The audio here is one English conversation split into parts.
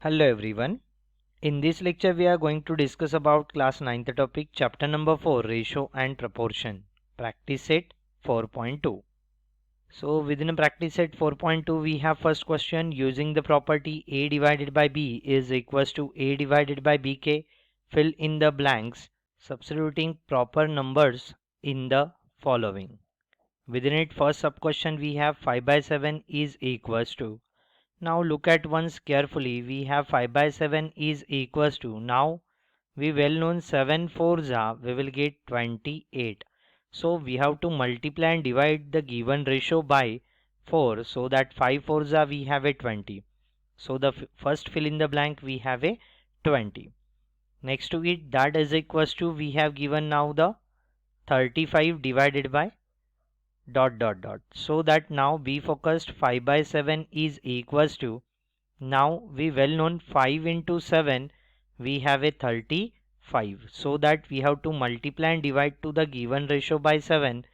Hello everyone. In this lecture we are going to discuss about class 9th topic chapter number 4 ratio and proportion practice set 4.2. So within a practice set 4.2 we have first question using the property a divided by b is equals to a divided by bk. Fill in the blanks substituting proper numbers in the following. Within it first sub question we have 5 by 7 is equals to. Now look at once carefully. We have 5 by 7 is equals to. Now we well known 7 fours are, we will get 28. So we have to multiply and divide the given ratio by 4 so that 5 fours are, we have a 20. So the first fill in the blank we have a 20. Next to it that is equals to we have given now the 35 divided by dot. So that now be focused 5 by 7 is equals to. Now we well known 5 into 7 we have a 35. So that we have to multiply and divide to the given ratio by 7.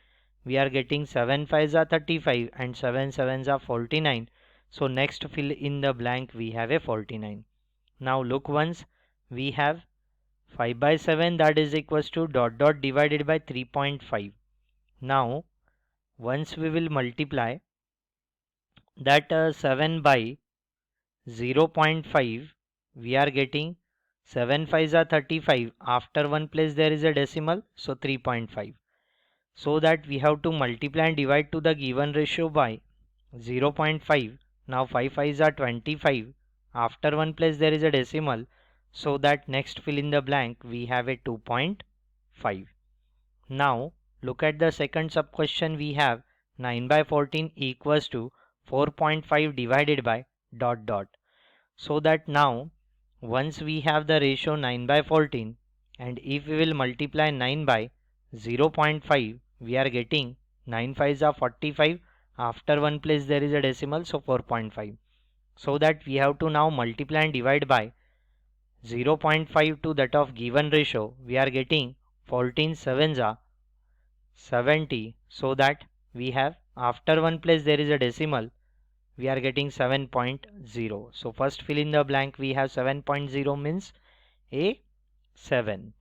We are getting 7 5s are 35 and 7 7s are 49. So next fill in the blank we have a 49. Now look once we have 5 by 7 that is equals to dot divided by 3.5. Now once we will multiply that 7 by 0.5 we are getting 7 5s are 35. After one place there is a decimal, so 3.5. So that we have to multiply and divide to the given ratio by 0.5. Now 5 5s are 25. After one place there is a decimal, so that next fill in the blank we have a 2.5. Now look at the second sub question. We have 9 by 14 equals to 4.5 divided by dot. So that now once we have the ratio 9 by 14 and if we will multiply 9 by 0.5 we are getting 9 5s are 45. After one place there is a decimal, so 4.5. So that we have to now multiply and divide by 0.5 to that of given ratio. We are getting 14 7s are 70. So that we have after one place there is a decimal, we are getting 7.0. So first fill in the blank we have 7.0 means a 7.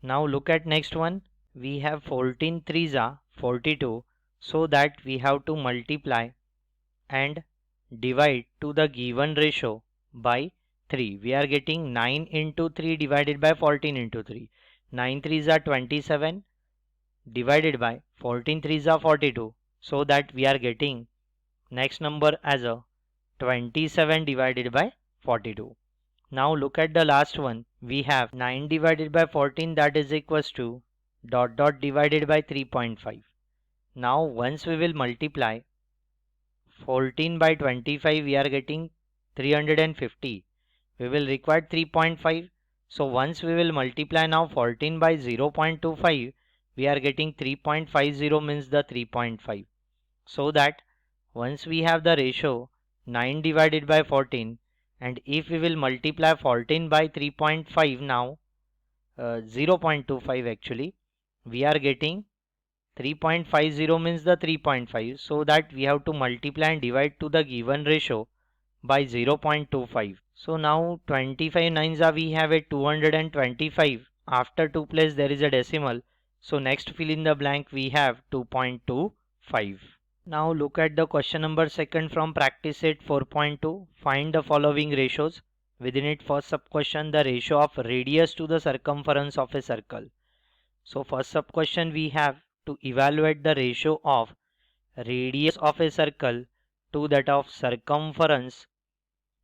Now look at next one. We have 14 3s are 42. So that we have to multiply and divide to the given ratio by 3. We are getting 9 into 3 divided by 14 into 3. 9 3s are 27 divided by 14 3s are 42. So that we are getting next number as a 27 divided by 42. Now look at the last one. We have 9 divided by 14 that is equals to dot divided by 3.5. Now once we will multiply 14 by 25 we are getting 350. We will require 3.5. So once we will multiply now 14 by 0.25 we are getting 3.50 means the 3.5. So that once we have the ratio 9 divided by 14 and if we will multiply 14 by 3.5 now 0.25 actually we are getting 3.50 means the 3.5. So that we have to multiply and divide to the given ratio by 0.25. So now 25 nines are we have a 225. After 2 place there is a decimal, so next fill in the blank we have 2.25. Now look at the question number second from practice set 4.2. Find the following ratios. Within it first sub question the ratio of radius to the circumference of a circle. So first sub question we have to evaluate the ratio of radius of a circle to that of circumference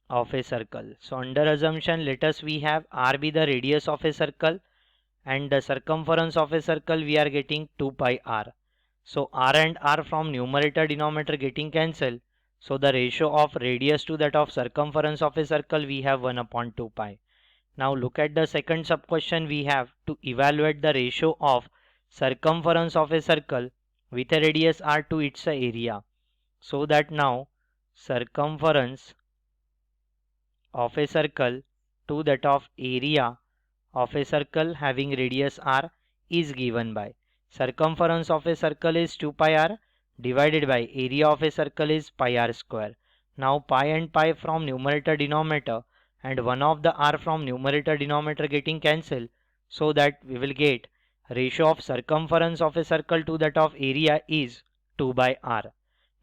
of a circle. So under assumption let us we have r be the radius of a circle and the circumference of a circle we are getting 2 pi r. So r and r from numerator denominator getting cancelled. So the ratio of radius to that of circumference of a circle we have 1 upon 2 pi. Now look at the second sub question. We have to evaluate the ratio of circumference of a circle with a radius r to its area. So that now circumference of a circle to that of area of a circle having radius r is given by circumference of a circle is 2 pi r divided by area of a circle is pi r square. Now pi and pi from numerator denominator and one of the r from numerator denominator getting cancelled, so that we will get ratio of circumference of a circle to that of area is 2 by r.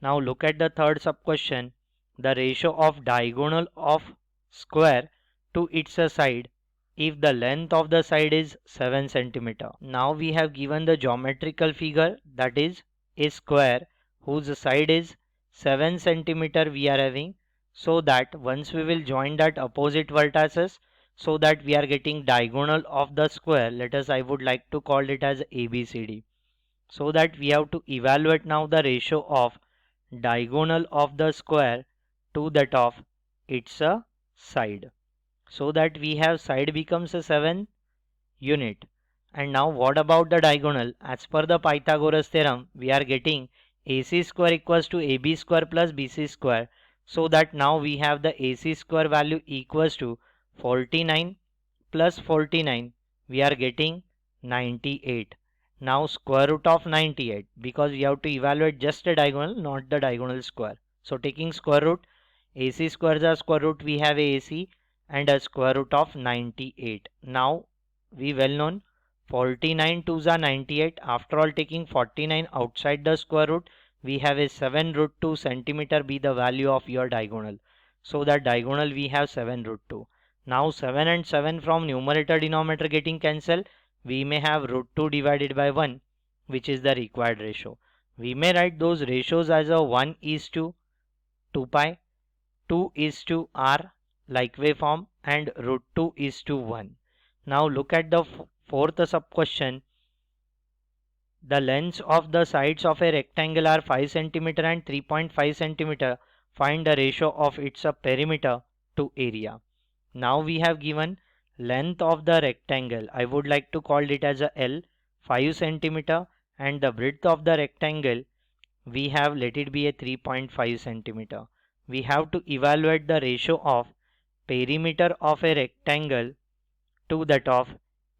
Now look at the third sub question. The ratio of diagonal of square to its side if the length of the side is 7 centimeter. Now we have given the geometrical figure, that is a square whose side is 7 centimeter we are having, so that once we will join that opposite vertices, so that we are getting diagonal of the square. Let us, I would like to call it as ABCD. So that we have to evaluate now the ratio of diagonal of the square to that of its side, so that we have side becomes a 7 unit. And now what about the diagonal? As per the Pythagoras theorem, we are getting AC square equals to AB square plus BC square, so that now we have the AC square value equals to 49 plus 49, we are getting 98. Now square root of 98, because we have to evaluate just a diagonal, not the diagonal square. So taking square root, AC square is square root, we have a AC and a square root of 98. Now we well known 49 2s are 98. After all, taking 49 outside the square root, we have a 7 root 2 centimeter be the value of your diagonal. So that diagonal we have 7 root 2. Now 7 and 7 from numerator denominator getting cancelled, we may have root 2 divided by 1, which is the required ratio. We may write those ratios as a 1 is to 2 pi, 2 is to r like way form, and root 2 is to 1. Now look at the fourth sub question. The lengths of the sides of a rectangle are 5 centimeter and 3.5 centimeter. Find the ratio of its perimeter to area. Now we have given length of the rectangle. I would like to call it as a L, 5 centimeter, and the width of the rectangle we have, let it be a 3.5 centimeter. We have to evaluate the ratio of perimeter of a rectangle to that of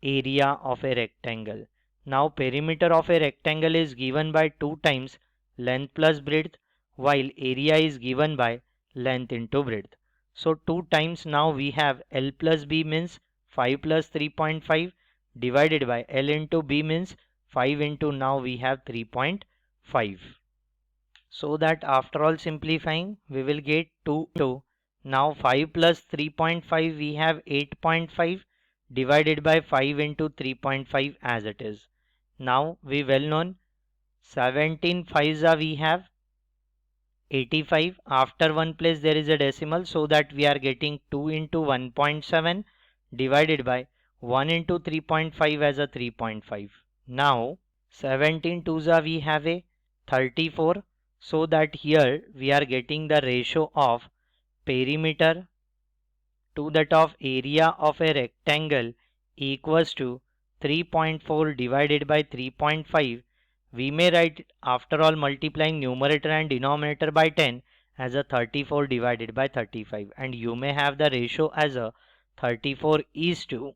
area of a rectangle. Now perimeter of a rectangle is given by 2 times length plus breadth, while area is given by length into breadth. So 2 times, now we have L plus B means 5 plus 3.5 divided by L into B means 5 into, now we have 3.5. So that after all simplifying, we will get 2 to, now 5 plus 3.5 we have 8.5 divided by 5 into 3.5 as it is. Now we well known 17 5s we have 85. After one place there is a decimal, so that we are getting 2 into 1.7 divided by 1 into 3.5 as a 3.5. Now 17 2s we have a 34, so that here we are getting the ratio of perimeter to that of area of a rectangle equals to 3.4 divided by 3.5. We may write, after all multiplying numerator and denominator by 10, as a 34 divided by 35, and you may have the ratio as a 34 is to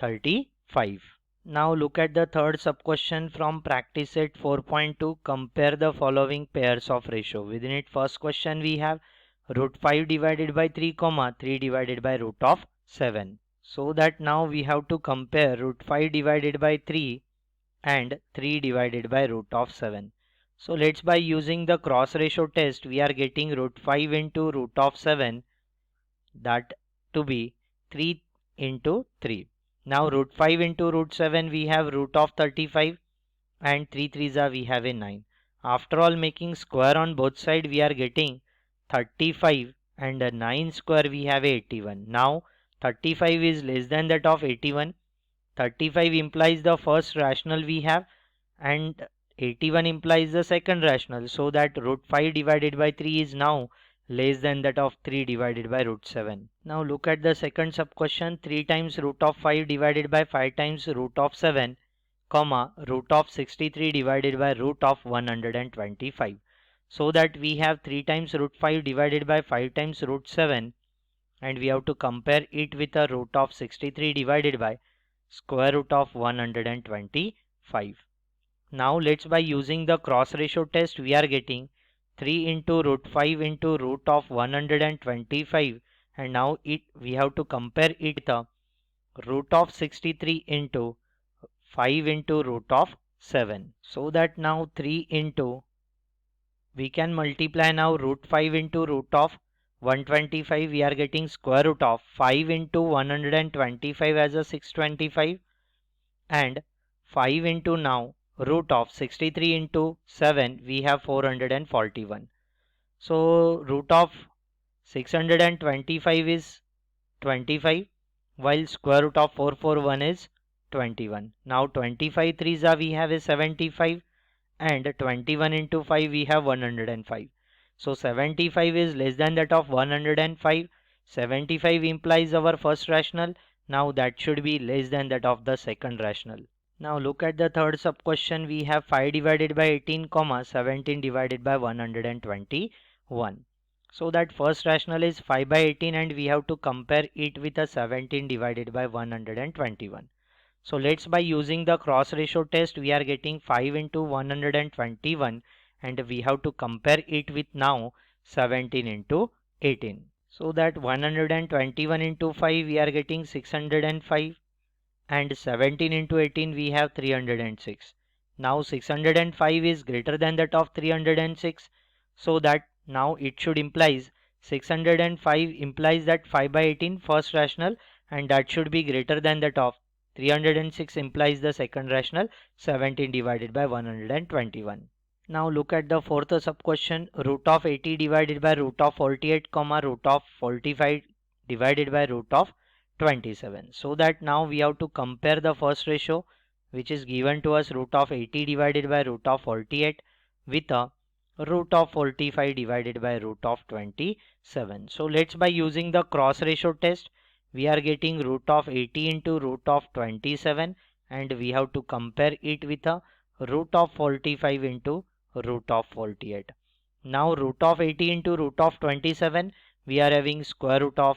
35. Now look at the third sub question from practice set 4.2. Compare the following pairs of ratio. Within it, first question we have root 5 divided by 3 comma 3 divided by root of 7. So that now we have to compare root 5 divided by 3 and 3 divided by root of 7. So let's, by using the cross ratio test, we are getting root 5 into root of 7, that to be 3 into 3. Now root 5 into root 7 we have root of 35, and 3 3s are we have a 9. After all making square on both sides, we are getting 35, and a 9 square we have 81. Now 35 is less than that of 81. 35 implies the first rational we have, and 81 implies the second rational, so that root 5 divided by 3 is now less than that of 3 divided by root 7. Now look at the second sub question. 3 times root of 5 divided by 5 times root of 7 comma root of 63 divided by root of 125. So that we have 3 times root 5 divided by 5 times root 7, and we have to compare it with a root of 63 divided by square root of 125. Now let's, by using the cross ratio test, we are getting 3 into root 5 into root of 125 and now we have to compare it with a root of 63 into 5 into root of 7. So that now 3 into, we can multiply now root 5 into root of 125. We are getting square root of 5 into 125 as a 625, and 5 into now root of 63 into 7, we have 441. So root of 625 is 25, while square root of 441 is 21. Now 25 threes are, we have a 75, and 21 into 5 we have 105. So 75 is less than that of 105. 75 implies our first rational. Now that should be less than that of the second rational. Now look at the third sub question. We have 5 divided by 18 comma 17 divided by 121. So that first rational is 5 by 18, and we have to compare it with a 17 divided by 121. So let's, by using the cross ratio test, we are getting 5 into 121, and we have to compare it with now 17 into 18. So that 121 into 5 we are getting 605, and 17 into 18 we have 306. Now 605 is greater than that of 306, so that now it should implies 605 implies that 5 by 18 first rational, and that should be greater than that of 306 implies the second rational, 17 divided by 121. Now look at the fourth sub question. Root of 80 divided by root of 48 comma root of 45 divided by root of 27. So that now we have to compare the first ratio, which is given to us, root of 80 divided by root of 48, with a root of 45 divided by root of 27. So let's, by using the cross ratio test, we are getting root of 80 into root of 27, and we have to compare it with a root of 45 into root of 48. Now root of 80 into root of 27, we are having square root of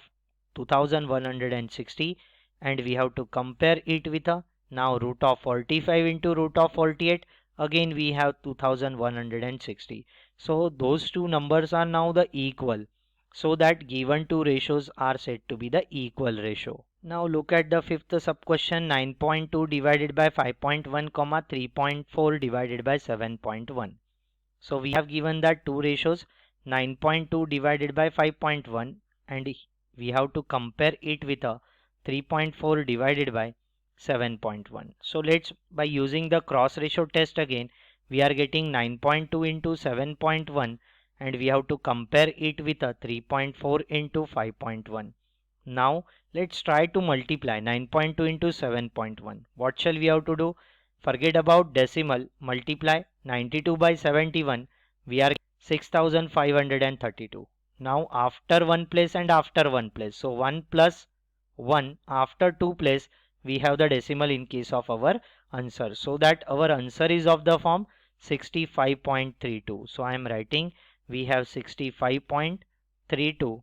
2160, and we have to compare it with a now root of 45 into root of 48, again we have 2160. So those two numbers are now the equal, so that given two ratios are said to be the equal ratio. Now look at the fifth sub question. 9.2 divided by 5.1 comma 3.4 divided by 7.1. So we have given that two ratios, 9.2 divided by 5.1, and we have to compare it with a 3.4 divided by 7.1. So let's, by using the cross ratio test again, we are getting 9.2 into 7.1, and we have to compare it with a 3.4 into 5.1. Now let's try to multiply 9.2 into 7.1. What shall we have to do? Forget about decimal, multiply 92 by 71, we are 6532. Now after one place and after one place, so 1 plus 1 after 2 place, we have the decimal in case of our answer, so that our answer is of the form 65.32. So I am writing, we have 65.32,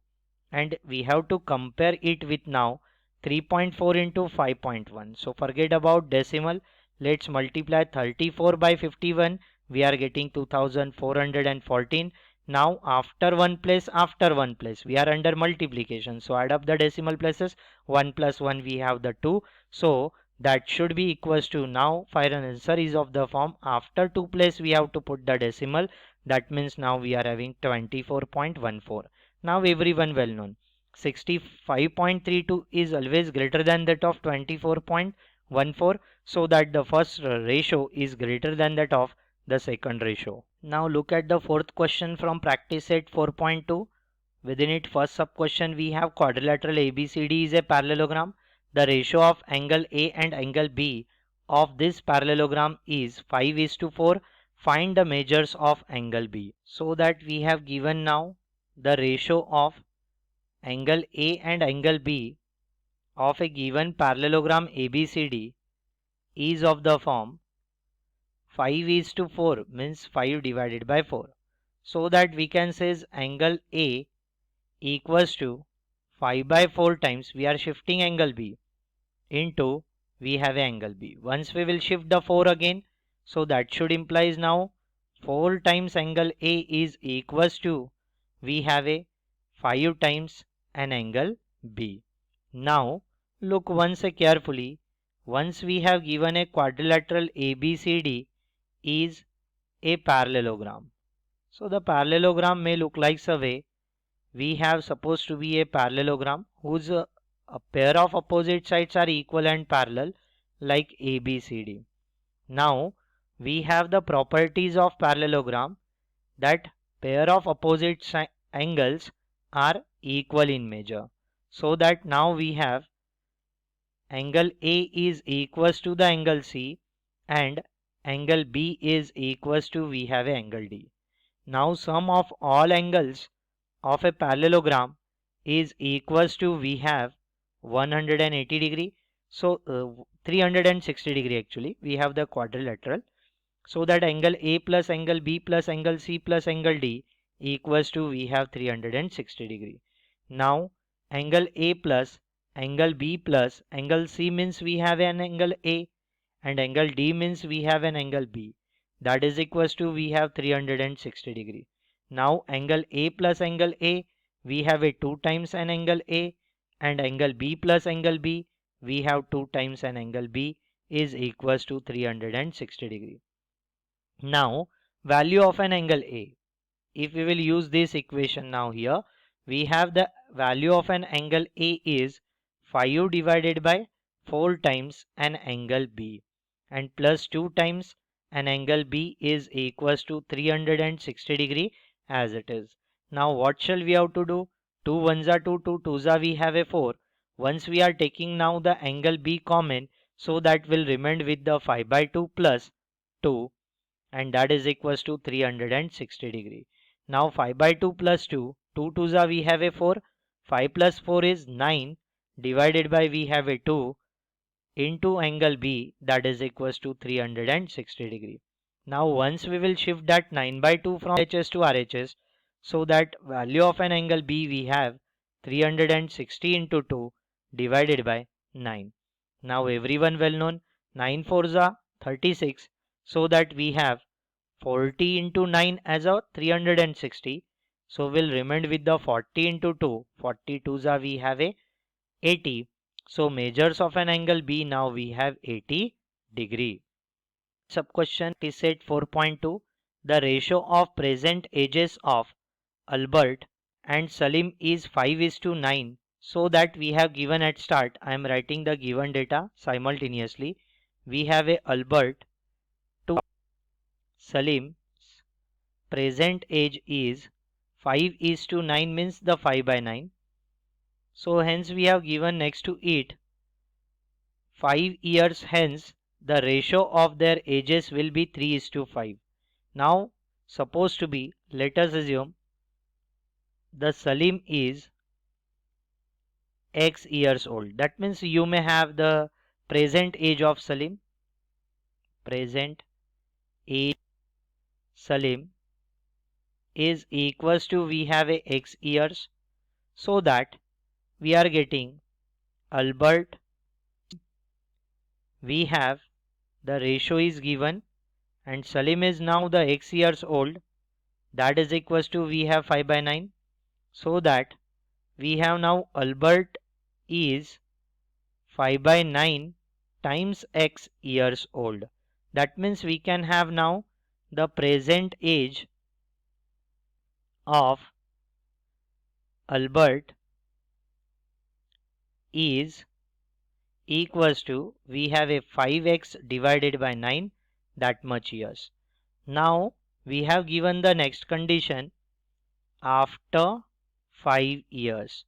and we have to compare it with now 3.4 into 5.1. So forget about decimal, let's multiply 34 by 51, we are getting 2414. Now after one place we are under multiplication, so add up the decimal places, 1 plus 1 we have the 2, so that should be equals to, now final answer is of the form, after 2 place we have to put the decimal, that means now we are having 24.14. Now everyone well known, 65.32 is always greater than that of 24.14, so that the first ratio is greater than that of the second ratio. Now look at the fourth question from practice set 4.2. Within it, first sub question, we have quadrilateral ABCD is a parallelogram. The ratio of angle A and angle B of this parallelogram is 5:4. Find the measures of angle B. So that we have given now the ratio of angle A and angle B of a given parallelogram ABCD is of the form 5:4, means 5 divided by 4. So that we can say angle A equals to 5 by 4 times, we are shifting angle B, into we have angle B. Once we will shift the 4 again, so that should implies now 4 times angle A is equals to, we have a 5 times and angle B. Now look once carefully. Once we have given a quadrilateral ABCD is a parallelogram. So the parallelogram may look like a way. We have supposed to be a parallelogram whose a pair of opposite sides are equal and parallel like ABCD. Now we have the properties of parallelogram that pair of opposite angles are equal in measure. So that now we have angle A is equals to the angle C and angle B is equals to we have a angle D. Now sum of all angles of a parallelogram is equals to we have 180 degree. So 360 degree actually we have the quadrilateral. So that angle A plus angle B plus angle C plus angle D equals to we have 360 degree. Now angle A plus angle B plus angle C means we have an angle A and angle D means we have an angle B. That is equals to we have 360 degree. Now angle A plus angle A we have a 2 times an angle A and angle B plus angle B we have 2 times an angle B is equals to 360 degree. Now value of an angle A. If we will use this equation now here, we have the value of an angle A is 5 divided by 4 times an angle B and plus 2 times an angle B is equals to 360 degree as it is. Now what shall we have to do? 2 ones are 2, 2 twos are we have a 4. Once we are taking now the angle B common, so that will remain with the 5 by 2 plus 2 and that is equals to 360 degree. Now 5 by 2 plus 2, 2 twos are we have a 4, 5 plus 4 is 9 divided by we have a 2 into angle B that is equals to 360 degree. Now once we will shift that 9 by 2 from HS to RHS, so that value of an angle B we have 360 into 2 divided by 9. Now everyone well known 9 fours are 36, so that we have 40 into 9 as a 360. So we'll remain with the 40 into 2. 42s are we have a 80. So measures of an angle B now we have 80 degree. Sub question is set 4.2. The ratio of present ages of Albert and Salim is 5:9. So that we have given at start. I am writing the given data simultaneously. We have a Albert to Salim. Present age is 5:9 means the 5 by 9. So hence we have given next to it 5 years hence the ratio of their ages will be 3:5. Now supposed to be, let us assume the Salim is X years old. That means you may have the present age of Salim. Present age Salim is equals to we have a X years, so that we are getting Albert, we have the ratio is given and Salim is now the X years old, that is equals to we have 5 by 9, so that we have now Albert is 5 by 9 times X years old. That means we can have now the present age of Albert is equals to we have a 5x divided by 9, that much years. Now we have given the next condition after 5 years.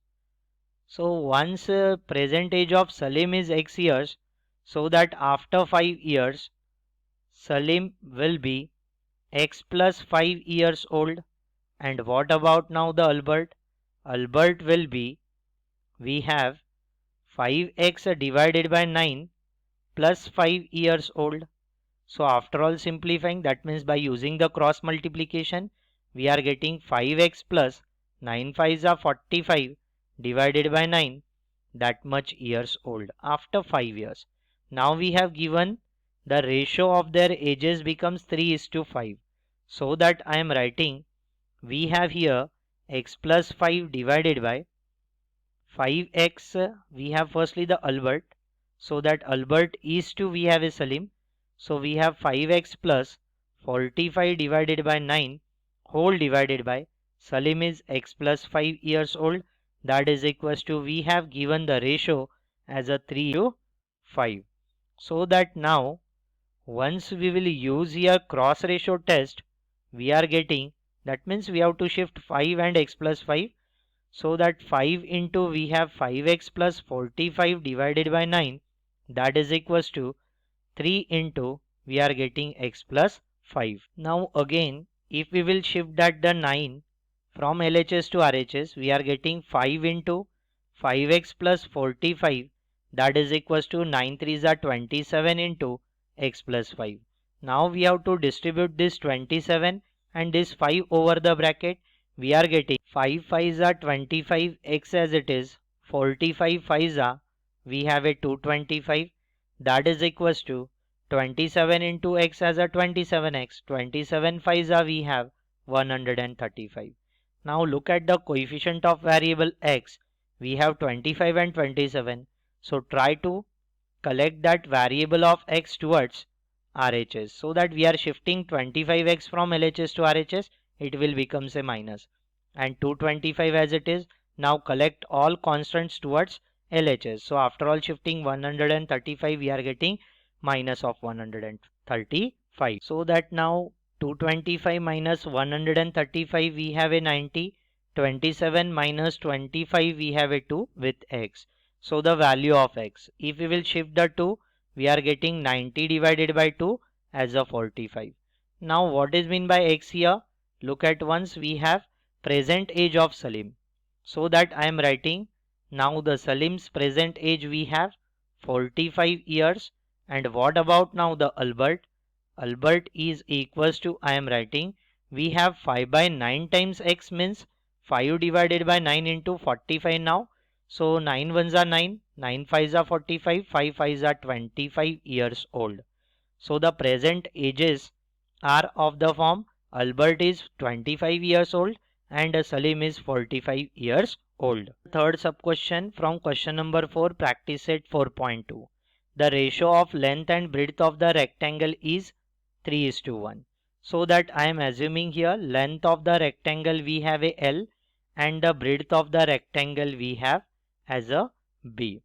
So once present age of Salim is X years, so that after 5 years Salim will be X plus 5 years old. And what about now the Albert? Albert will be, we have 5x divided by 9 plus 5 years old. So after all simplifying, that means by using the cross multiplication, we are getting 5x plus 9 5s are 45 divided by 9, that much years old after 5 years. Now we have given the ratio of their ages becomes 3:5. So that I am writing, we have here x plus 5 divided by 5x, we have firstly the Albert. So that Albert is to we have a Salim. So we have 5x plus 45 divided by 9 whole divided by Salim is x plus 5 years old. That is equals to we have given the ratio as a 3 to 5. So that now once we will use here cross ratio test, we are getting, that means we have to shift 5 and x plus 5. So that 5 into we have 5x plus 45 divided by 9, that is equals to 3 into we are getting x plus 5. Now again if we will shift that the 9 from LHS to RHS, we are getting 5 into 5x plus 45, that is equals to 9 3s are 27 into x plus 5. Now we have to distribute this 27 and this 5 over the bracket. We are getting 5 5s are 25 x as it is, 45 5s are we have a 225, that is equals to 27 into x as a 27x, 27 5s are we have 135. Now look at the coefficient of variable x. We have 25 and 27. So try to collect that variable of x towards RHS. So that we are shifting 25x from LHS to RHS, it will becomes a minus. And 225 as it is, now collect all constants towards LHS. So after all shifting 135, we are getting minus of 135. So that now 225 minus 135 we have a 90, 27 minus 25 we have a 2 with x. So the value of x, if we will shift the 2, we are getting 90 divided by 2 as a 45. Now what is mean by x here? Look at once we have present age of Salim. So that I am writing now the Salim's present age we have 45 years. And what about now the Albert? Albert is equals to, I am writing, we have 5 by 9 times x means 5 divided by 9 into 45 now. So 9 ones are 9, 9 fives are 45, 5 fives are 25 years old. So the present ages are of the form Albert is 25 years old and Salim is 45 years old. Third sub question from question number 4, practice set 4.2. The ratio of length and breadth of the rectangle is 3:1. So that I am assuming here length of the rectangle we have a L and the breadth of the rectangle we have as a B.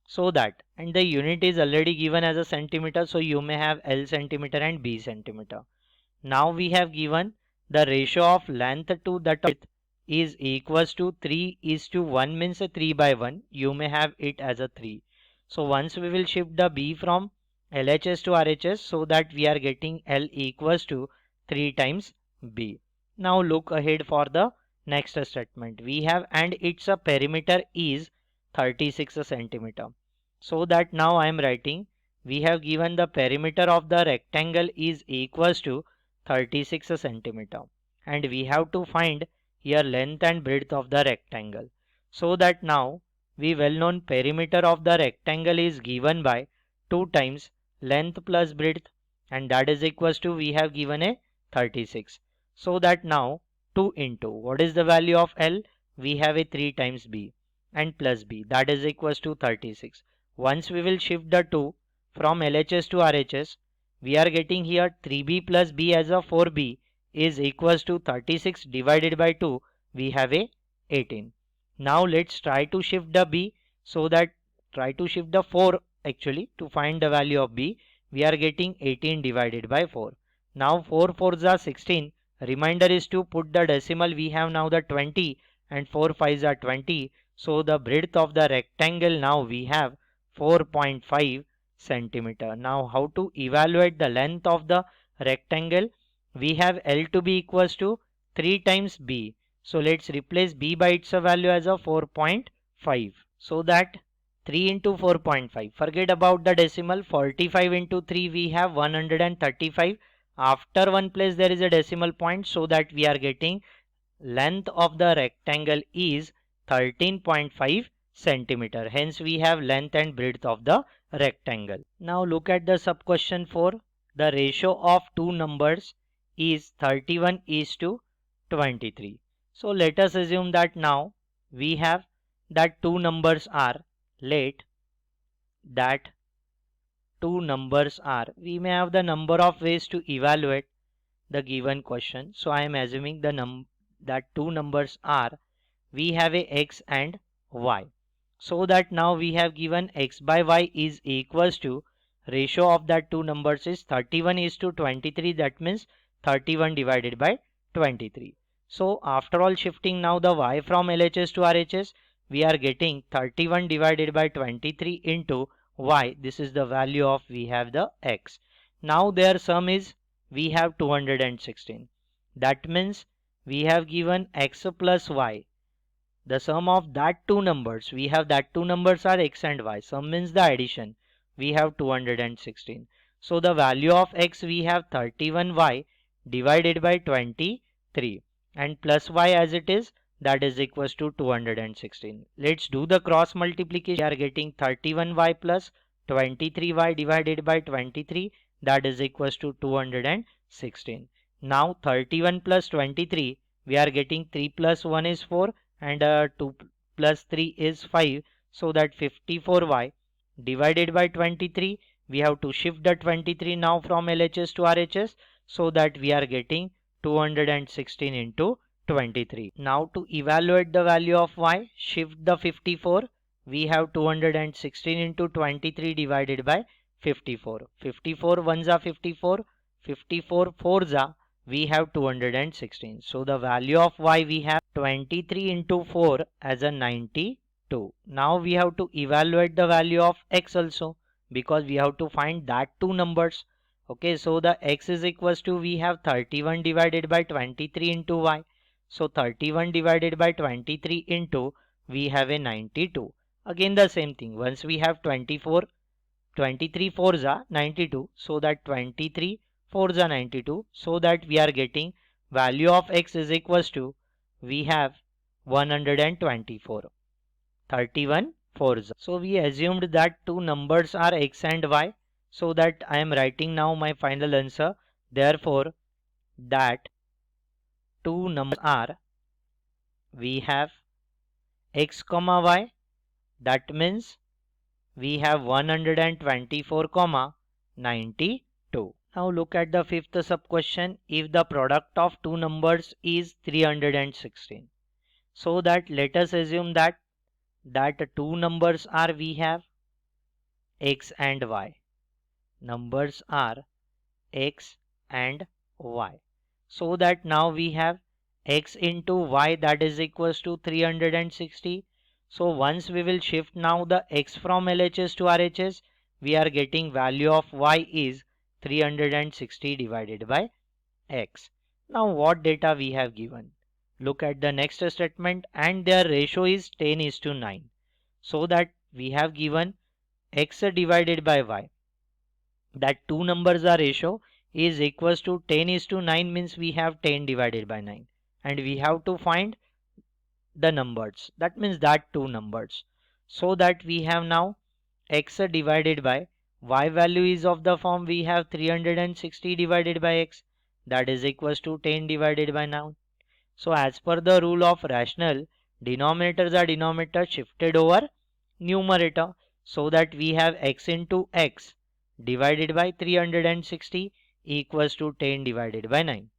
So that, and the unit is already given as a centimeter, so you may have L centimeter and B centimeter. Now we have given the ratio of length to the width is equals to 3:1 means 3 by 1. You may have it as a 3. So once we will shift the B from LHS to RHS, so that we are getting L equals to 3 times B. Now look ahead for the next statement. We have and its a perimeter is 36 centimeter. So that now I am writing we have given the perimeter of the rectangle is equals to 36 centimeter and we have to find here length and breadth of the rectangle. So that now we well known perimeter of the rectangle is given by 2 times length plus breadth and that is equals to we have given a 36. So that now 2 into what is the value of L? We have a 3 times B and plus B, that is equals to 36. Once we will shift the 2 from LHS to RHS, we are getting here 3B plus B as a 4B is equals to 36 divided by 2, we have a 18. Now let's try to shift the B, so that try to shift the 4 actually to find the value of B. We are getting 18 divided by 4. Now 4 4s are 16. Reminder is to put the decimal. We have now the 20 and 4 5s are 20. So the breadth of the rectangle now we have 4.5 centimeter. Now how to evaluate the length of the rectangle? We have L to be equals to 3 times B. So let's replace B by its value as a 4.5. So that 3 into 4.5. Forget about the decimal. 45 into 3 we have 135. After one place there is a decimal point, so that we are getting length of the rectangle is 13.5 centimeter. Hence we have length and breadth of the rectangle. Now look at the sub question 4. The ratio of two numbers is 31:23. So let us assume that now we have that two numbers are, let that two numbers are, we may have the number of ways to evaluate the given question. So I am assuming that two numbers are, we have a x and y, so that now we have given x by y is equals to, ratio of that two numbers is 31 is to 23, that means 31 divided by 23. So after all shifting now the y from LHS to RHS, we are getting 31 divided by 23 into y, this is the value of, we have the x. Now their sum is, we have 216, that means we have given x plus y, the sum of that two numbers, we have that two numbers are x and y, sum means the addition, we have 216. So the value of x, we have 31y divided by 23 and plus y as it is, that is equals to 216. Let's do the cross multiplication. We are getting 31y plus 23y divided by 23, that is equals to 216. Now 31 plus 23, we are getting 3 plus 1 is 4 and 2 plus 3 is 5, so that 54y divided by 23, we have to shift the 23 now from LHS to RHS, so that we are getting 216 into 23. Now to evaluate the value of y, shift the 54, we have 216 into 23 divided by 54. 54 ones are 54, 54 fours are, we have 216. So the value of y, we have 23 into 4 as a 92. Now we have to evaluate the value of x also, because we have to find that two numbers. Okay, so the x is equals to, we have 31 divided by 23 into y. So 31 divided by 23 into, we have a 92. Again the same thing, once we have 23 fours are 92, so that 23 fours are 92, so that we are getting value of x is equals to, we have 124, 31 fours. So we assumed that two numbers are x and y, so that I am writing now my final answer. Therefore that two numbers are, we have x comma y, that means we have 124 comma 92. Now look at the fifth sub question. If the product of two numbers is 316, so that let us assume that two numbers are, we have x and y, numbers are x and y, so that now we have x into y, that is equals to 360. So once we will shift now the x from LHS to RHS, we are getting value of y is 360 divided by x. Now what data we have given? Look at the next statement, and their ratio is 10 is to 9. So that we have given x divided by y, that two numbers are ratio is equals to 10 is to 9, means we have 10 divided by 9, and we have to find the numbers, that means that two numbers. So that we have now x divided by y value is of the form, we have 360 divided by x, that is equals to 10 divided by 9. So as per the rule of rational, denominators are denominator shifted over numerator, so that we have x into x divided by 360 equals to 10 divided by 9.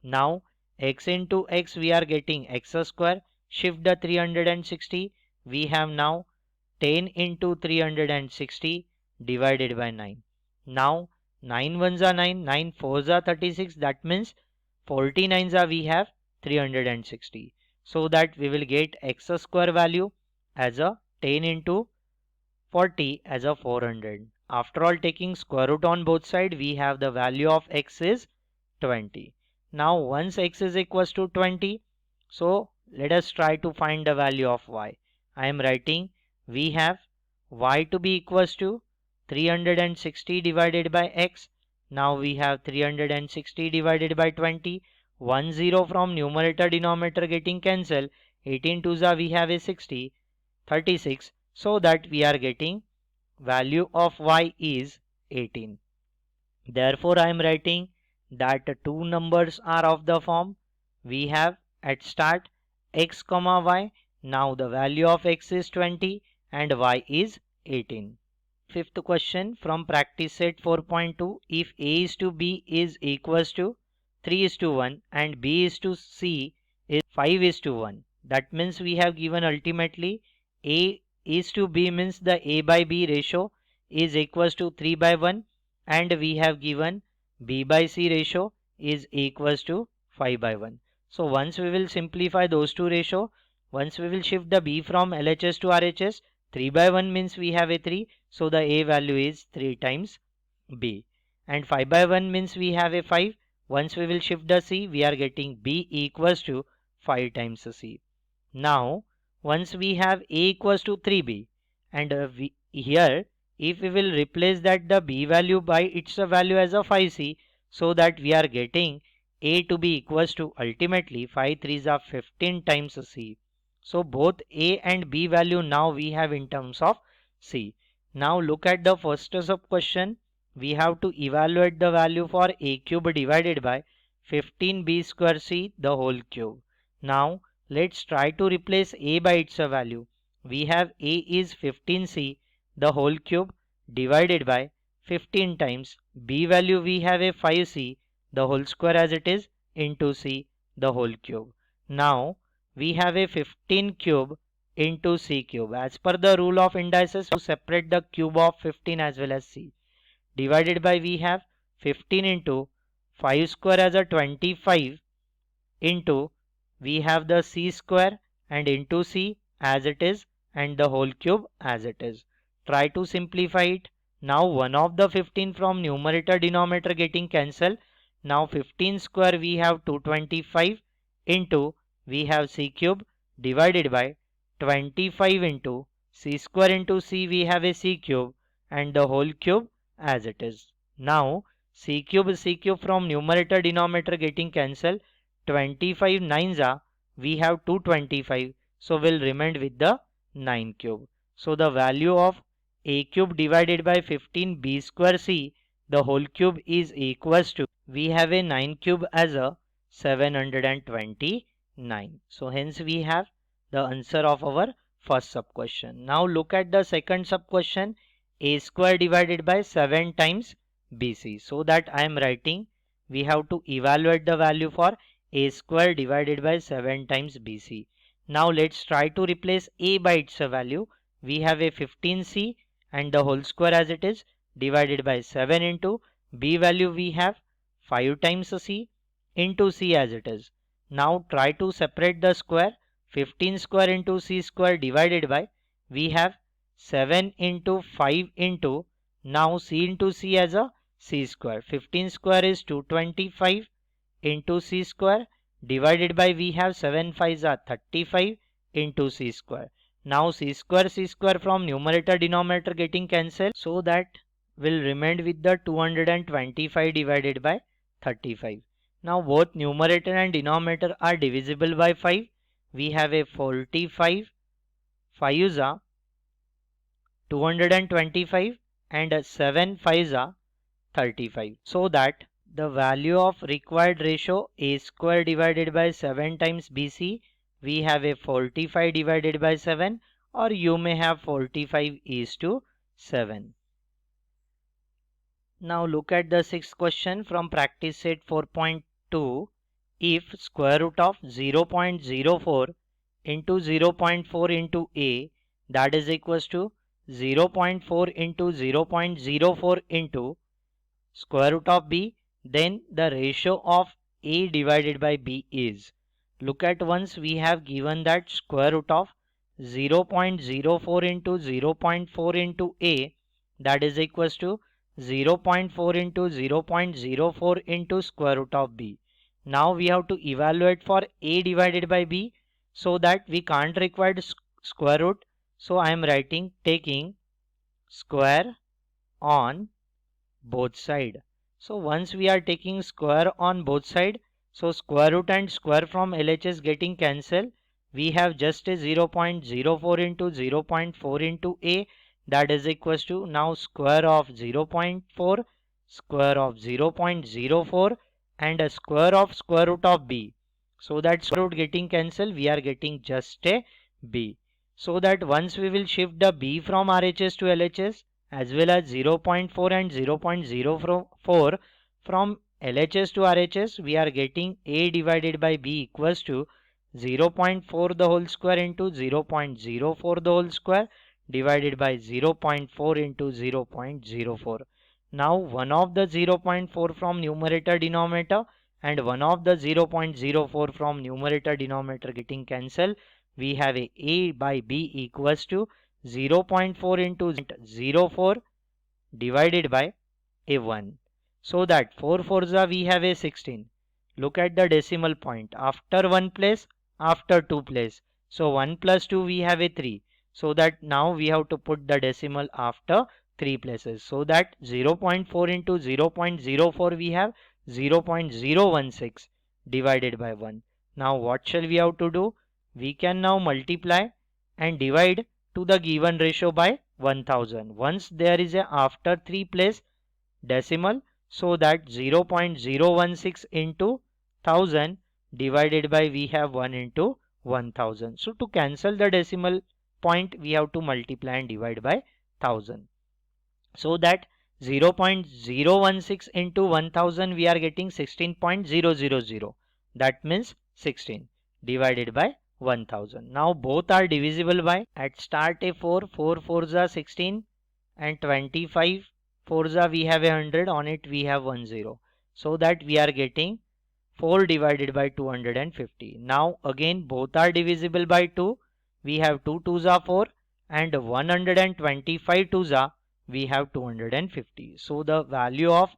Now x into x, we are getting x square, shift the 360, we have now 10 into 360 divided by 9. Now 9 ones are 9, 9 fours are 36, that means 49s are, we have 360. So that we will get x square value as a 10 into 40 as a 400. After all taking square root on both sides, we have the value of x is 20. Now once x is equals to 20, so let us try to find the value of y. I am writing, we have y to be equals to 360 divided by x. Now we have 360 divided by 20. 1 0 from numerator denominator getting cancelled. 18 twos are, we have a 60, 36. So that we are getting value of y is 18. Therefore I am writing that two numbers are of the form, we have at start x comma y, Now the value of x is 20 and y is 18. Fifth question from practice set 4.2. If a is to b is equals to 3 is to 1 and b is to c is 5 is to 1. That means we have given ultimately a is to b means the a by b ratio is equals to 3 by 1 and we have given b by c ratio is equals to 5 by 1. So once we will simplify those two ratio, once we will shift the b from LHS to RHS, 3 by 1 means we have a 3, so the a value is 3 times b, and 5 by 1 means we have a 5. Once we will shift the c, we are getting b equals to 5 times c. Now once we have a equals to 3b and here if we will replace that the b value by its value as a 5c, so that we are getting a to be equals to ultimately 5 3s are 15 times c. So both a and b value now we have in terms of c. Now look at the first sub question. We have to evaluate the value for a cube divided by 15b square c the whole cube. Now let's try to replace a by its value. We have a is 15c the whole cube divided by 15 times b value we have a 5c the whole square as it is into c the whole cube. Now we have a 15 cube into c cube. As per the rule of indices, to separate the cube of 15 as well as c, divided by we have 15 into 5 square as a 25 into we have the c square and into c as it is and the whole cube as it is. Try to simplify it. Now one of the 15 from numerator denominator getting cancelled. Now 15 square we have 225 into we have c cube divided by 25 into c square into c we have a c cube and the whole cube as it is. Now c cube from numerator denominator getting cancelled. 25 nines are we have 225, so we'll remain with the 9 cube. So the value of a cube divided by 15b square c the whole cube is equals to, we have a 9 cube as a 729. So hence we have the answer of our first sub question. Now look at the second sub question. A square divided by 7 times bc. So that I am writing, we have to evaluate the value for a square divided by 7 times bc. Now let's try to replace a by its value. We have a 15c and the whole square as it is divided by 7 into b value we have 5 times c into c as it is. Now try to separate the square. 15 square into c square divided by we have 7 into 5 into now c into c as a c square. 15 square is 225 into c square divided by we have 7 5s are 35 into c square. Now c square from numerator denominator getting cancelled, so that will remain with the 225 divided by 35. Now both numerator and denominator are divisible by 5. We have a 45 5s are 225 and 7 5s are 35, so that the value of required ratio a square divided by 7 times bc, we have a 45 divided by 7, or you may have 45 is to 7. Now look at the sixth question from practice set 4.2. If square root of 0.04 into 0.4 into a, that is equals to 0.4 into 0.04 into square root of b, then the ratio of a divided by b is, look at once we have given that square root of 0.04 into 0.4 into a, that is equals to 0.4 into 0.04 into square root of b. Now we have to evaluate for a divided by b, so that we can't require square root, so I am writing taking square on both side. So once we are taking square on both side, so square root and square from LHS getting cancelled, we have just a 0.04 into 0.4 into a, that is equals to now square of 0.4, square of 0.04 and a square of square root of b. So that square root getting cancelled, we are getting just a B. So that once we will shift the B from RHS to LHS as well as 0.4 and 0.04 from LHS to RHS, we are getting A divided by B equals to 0.4 the whole square into 0.04 the whole square divided by 0.4 into 0.04. Now one of the 0.4 from numerator denominator and one of the 0.04 from numerator denominator getting cancelled, we have a by B equals to 0.4 into 0.04 divided by a 1. So that 4 fours are we have a 16. Look at the decimal point. After 1 place, after 2 place. So 1 plus 2 we have a 3. So that now we have to put the decimal after 3 places. So that 0.4 into 0.04 we have 0.016 divided by 1. Now what shall we have to do? We can now multiply and divide to the given ratio by 1000. Once there is a after 3 place decimal, so that 0.016 into 1000 divided by we have 1 into 1000. So to cancel the decimal point we have to multiply and divide by 1000. So that 0.016 into 1000 we are getting 16.000. That means 16 divided by 1000. Now both are divisible by, at start a 4 fours are 16 and 25 fours are we have 100, on it we have 10. So that we are getting 4 divided by 250. Now again both are divisible by 2. We have 2 twos are 4 and 125 twos are we have 250. So the value of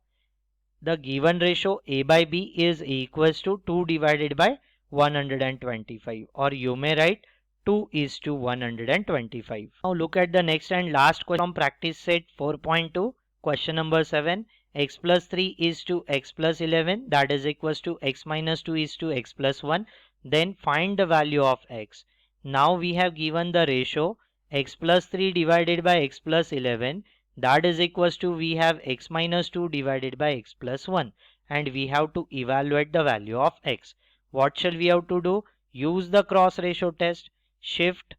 the given ratio A by B is equals to 2 divided by 125, or you may write 2 is to 125. Now look at the next and last question from practice set 4.2. Question number 7. X plus 3 is to x plus 11, that is equals to x minus 2 is to x plus 1. Then find the value of x. Now we have given the ratio x plus 3 divided by x plus 11, that is equals to we have x minus 2 divided by x plus 1, and we have to evaluate the value of x. What shall we have to do? Use the cross ratio test. Shift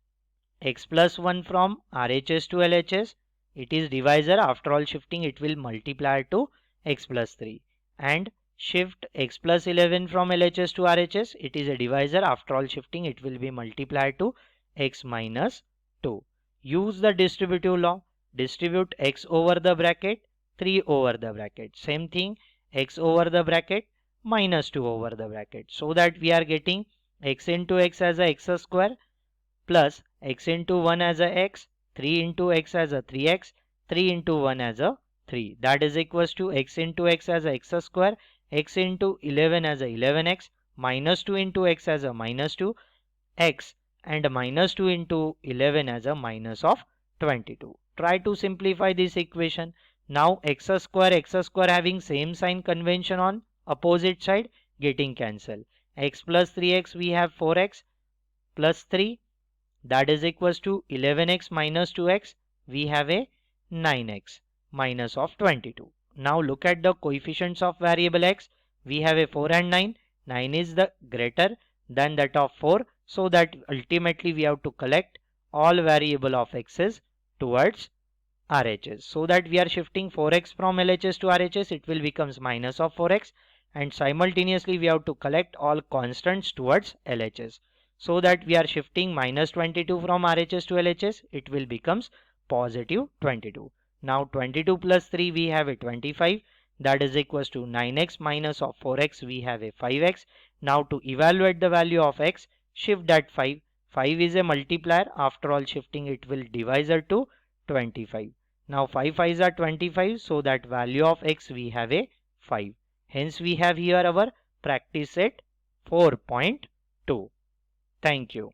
x plus 1 from RHS to LHS. It is divisor, after all shifting it will multiply to x plus 3. And shift x plus 11 from LHS to RHS. It is a divisor, after all shifting it will be multiplied to x minus 2. Use the distributive law. Distribute x over the bracket, 3 over the bracket. Same thing, x over the bracket, minus 2 over the bracket. So that we are getting x into x as a x square plus x into 1 as a x, 3 into x as a 3x, 3 into 1 as a 3. That is equals to x into x as a x square, x into 11 as a 11x, minus 2 into x as a minus 2, x, and minus 2 into 11 as a minus of 22. Try to simplify this equation. Now x square having same sign convention on opposite side getting cancelled. X plus 3x we have 4x plus 3, that is equals to 11x minus 2x, we have a 9x minus of 22. Now look at the coefficients of variable x. We have a 4 and 9. 9 is the greater than that of 4. So that ultimately we have to collect all variable of x's towards RHS. So that we are shifting 4x from LHS to RHS, it will becomes minus of 4x, and simultaneously we have to collect all constants towards LHS. So that we are shifting minus 22 from RHS to LHS, it will becomes positive 22. Now 22 plus 3 we have a 25, that is equals to 9x minus of 4x we have a 5x. Now to evaluate the value of x, shift that 5. 5 is a multiplier, after all shifting it will divisor to 25. Now 5 5s are 25, so that value of x we have a 5. Hence we have here our practice set 4.2. Thank you.